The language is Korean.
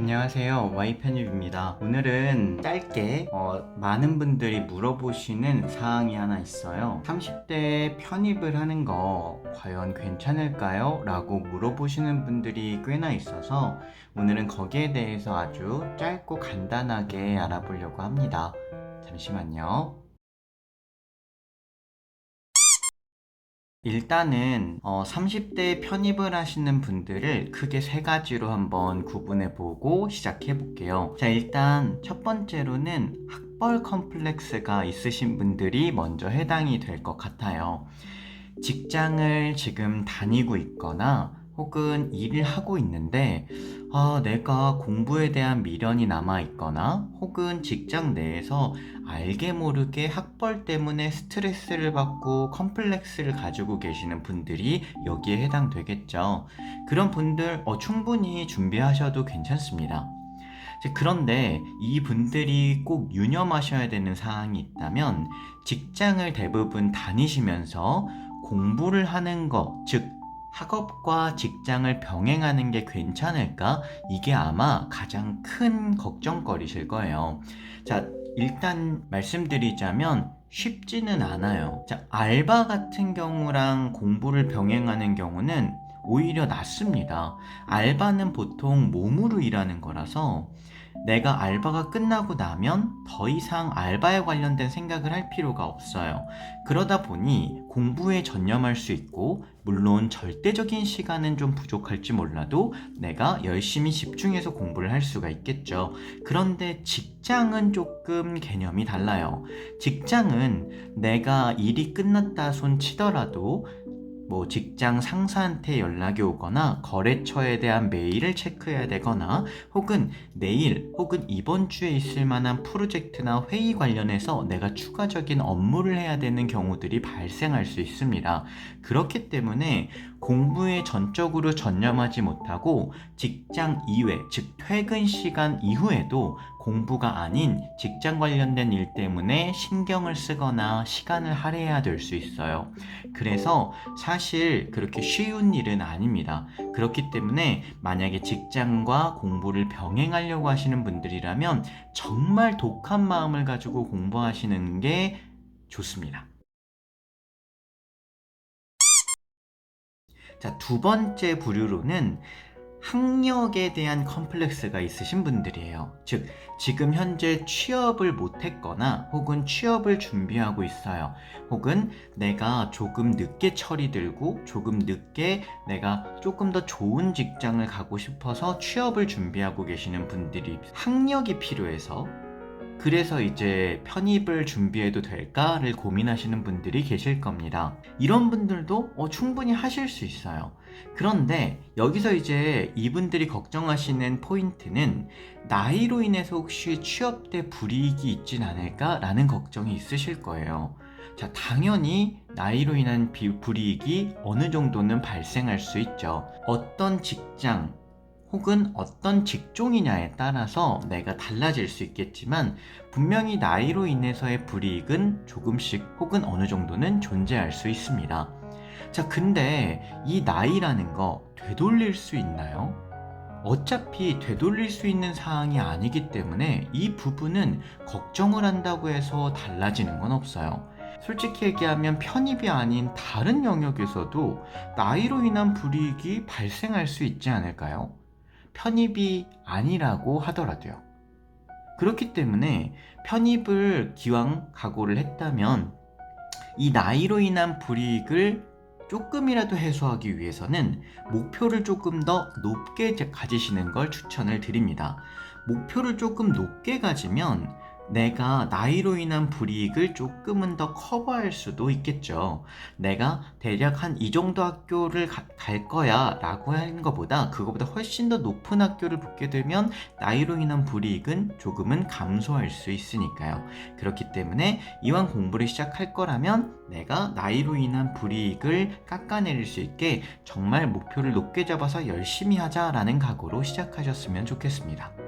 안녕하세요, Y편입니다. 오늘은 짧게 많은 분들이 물어보시는 사항이 하나 있어요. 30대 편입을 하는 거 과연 괜찮을까요? 라고 물어보시는 분들이 꽤나 있어서 오늘은 거기에 대해서 아주 짧고 간단하게 알아보려고 합니다. 잠시만요. 일단은 30대 편입을 하시는 분들을 크게 세 가지로 한번 구분해 보고 시작해 볼게요. 자, 일단 첫 번째로는 학벌 컴플렉스가 있으신 분들이 먼저 해당이 될 것 같아요. 직장을 지금 다니고 있거나 혹은 일을 하고 있는데 내가 공부에 대한 미련이 남아 있거나 혹은 직장 내에서 알게 모르게 학벌 때문에 스트레스를 받고 컴플렉스를 가지고 계시는 분들이 여기에 해당되겠죠. 그런 분들 충분히 준비하셔도 괜찮습니다. 그런데 이 분들이 꼭 유념하셔야 되는 사항이 있다면 직장을 대부분 다니시면서 공부를 하는 것, 즉 학업과 직장을 병행하는 게 괜찮을까? 이게 아마 가장 큰 걱정거리실 거예요. 자, 일단 말씀드리자면 쉽지는 않아요. 자, 알바 같은 경우랑 공부를 병행하는 경우는 오히려 낫습니다. 알바는 보통 몸으로 일하는 거라서 내가 알바가 끝나고 나면 더 이상 알바에 관련된 생각을 할 필요가 없어요. 그러다 보니 공부에 전념할 수 있고, 물론 절대적인 시간은 좀 부족할지 몰라도 내가 열심히 집중해서 공부를 할 수가 있겠죠. 그런데 직장은 조금 개념이 달라요. 직장은 내가 일이 끝났다 손 치더라도 직장 상사한테 연락이 오거나 거래처에 대한 메일을 체크해야 되거나 혹은 내일 혹은 이번 주에 있을 만한 프로젝트나 회의 관련해서 내가 추가적인 업무를 해야 되는 경우들이 발생할 수 있습니다. 그렇기 때문에 공부에 전적으로 전념하지 못하고 직장 이외, 즉 퇴근 시간 이후에도 공부가 아닌 직장 관련된 일 때문에 신경을 쓰거나 시간을 할애해야 될 수 있어요. 그래서 사실 그렇게 쉬운 일은 아닙니다. 그렇기 때문에 만약에 직장과 공부를 병행하려고 하시는 분들이라면 정말 독한 마음을 가지고 공부하시는 게 좋습니다. 자, 두 번째 부류로는 학력에 대한 컴플렉스가 있으신 분들이에요. 즉, 지금 현재 취업을 못했거나 혹은 취업을 준비하고 있어요. 혹은 내가 조금 늦게 철이 들고 조금 늦게 내가 조금 더 좋은 직장을 가고 싶어서 취업을 준비하고 계시는 분들이 학력이 필요해서 그래서 이제 편입을 준비해도 될까를 고민하시는 분들이 계실 겁니다. 이런 분들도 충분히 하실 수 있어요. 그런데 여기서 이제 이분들이 걱정하시는 포인트는 나이로 인해서 혹시 취업 때 불이익이 있진 않을까라는 걱정이 있으실 거예요. 자, 당연히 나이로 인한 불이익이 어느 정도는 발생할 수 있죠. 어떤 직장, 혹은 어떤 직종이냐에 따라서 내가 달라질 수 있겠지만 분명히 나이로 인해서의 불이익은 조금씩 혹은 어느 정도는 존재할 수 있습니다. 자, 근데 이 나이라는 거 되돌릴 수 있나요? 어차피 되돌릴 수 있는 사항이 아니기 때문에 이 부분은 걱정을 한다고 해서 달라지는 건 없어요. 솔직히 얘기하면 편입이 아닌 다른 영역에서도 나이로 인한 불이익이 발생할 수 있지 않을까요? 편입이 아니라고 하더라도요. 그렇기 때문에 편입을 기왕 각오를 했다면 이 나이로 인한 불이익을 조금이라도 해소하기 위해서는 목표를 조금 더 높게 가지시는 걸 추천을 드립니다. 목표를 조금 높게 가지면 내가 나이로 인한 불이익을 조금은 더 커버할 수도 있겠죠. 내가 대략 한 이 정도 학교를 갈 거야 라고 하는 것보다 그거보다 훨씬 더 높은 학교를 붙게 되면 나이로 인한 불이익은 조금은 감소할 수 있으니까요. 그렇기 때문에 이왕 공부를 시작할 거라면 내가 나이로 인한 불이익을 깎아내릴 수 있게 정말 목표를 높게 잡아서 열심히 하자라는 각오로 시작하셨으면 좋겠습니다.